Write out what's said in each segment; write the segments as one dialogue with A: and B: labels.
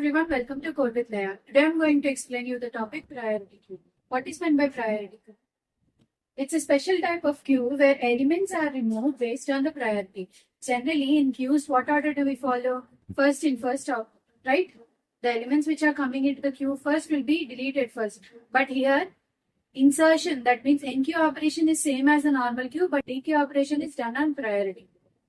A: everyone, welcome to Code with Laya. Today I'm going to explain you the topic priority queue. What is meant by priority queue? It's a special type of queue where elements are removed based on the priority. Generally in queues, what order do we follow? First in, first out, right? The elements which are coming into the queue first will be deleted first. But here, insertion, that means NQ operation is same as the normal queue, but DQ operation is done on priority.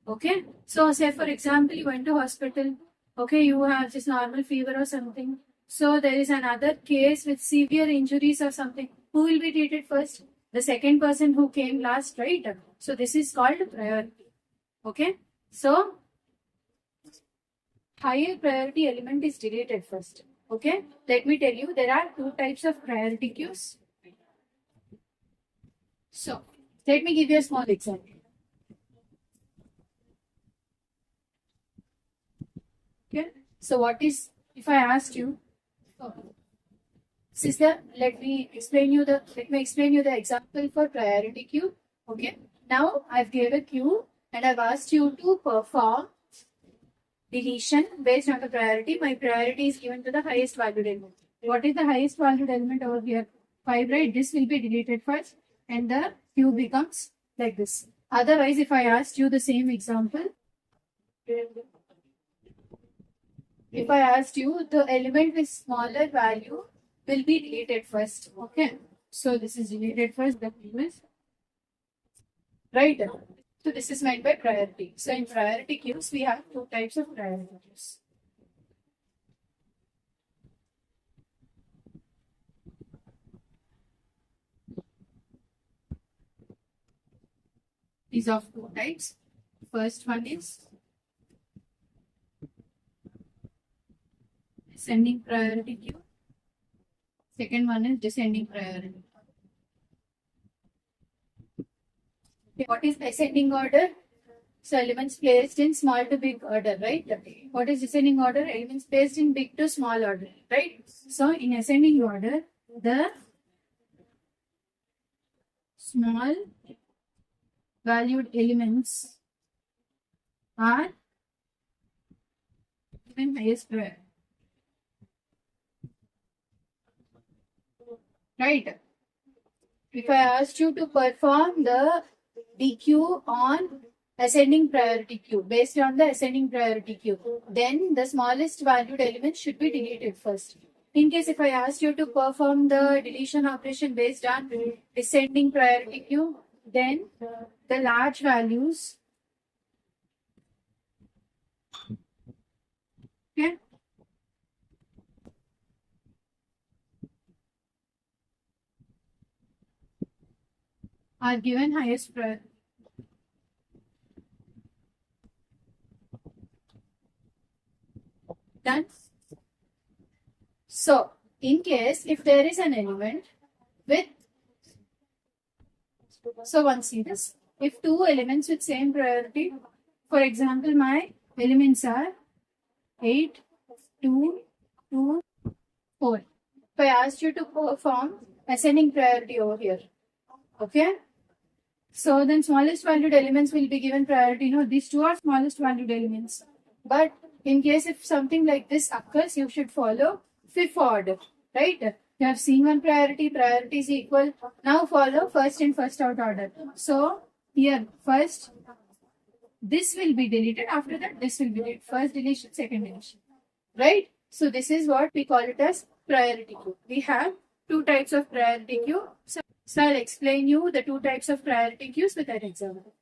A: Okay? So say for example, you went to hospital. Okay, you have just normal fever or something. So there is another case with severe injuries or something. Who will be treated first? The second person who came last, right? So this is called priority. Okay? So higher priority element is deleted first. Okay? Let me tell you, there are two types of priority queues. So let me give you a small example. Okay? So what is, if I asked you, sister, let me explain you the example for priority queue. Okay. Now I've gave a queue and I've asked you to perform deletion based on the priority. My priority is given to the highest valued element. What is the highest valued element over here? 5, right? This will be deleted first and the queue becomes like this. Otherwise, if I asked you the same example, if I asked you, the element with smaller value will be deleted first. Okay. So this is deleted first, the queue is right. So this is meant by priority. So in priority queues, we have two types of priority queues. These are two types. First one is ascending priority queue. Second one is descending priority. Okay, what is ascending order? So elements placed in small to big order, right? What is descending order? Elements placed in big to small order, right? So in ascending order, the small valued elements are given highest priority. Right. If I asked you to perform the DQ on ascending priority queue, based on the ascending priority queue, then the smallest valued element should be deleted first. In case if I asked you to perform the deletion operation based on descending priority queue, then the large values, okay, are given highest priority. Done. So, in case if there is an element with, so one see this, if two elements with same priority, for example, my elements are 8, 2, 2, 4. If I asked you to perform ascending priority over here, okay? So then smallest valued elements will be given priority. No, these two are smallest valued elements. But in case if something like this occurs, you should follow fifth order, right? You have seen one priority, priority is equal. Now follow first in, first out order. So here first, this will be deleted. After that, this will be deleted. First deletion, second deletion, right? So this is what we call it as priority queue. We have two types of priority queue. So I'll explain you the two types of priority queues with that example.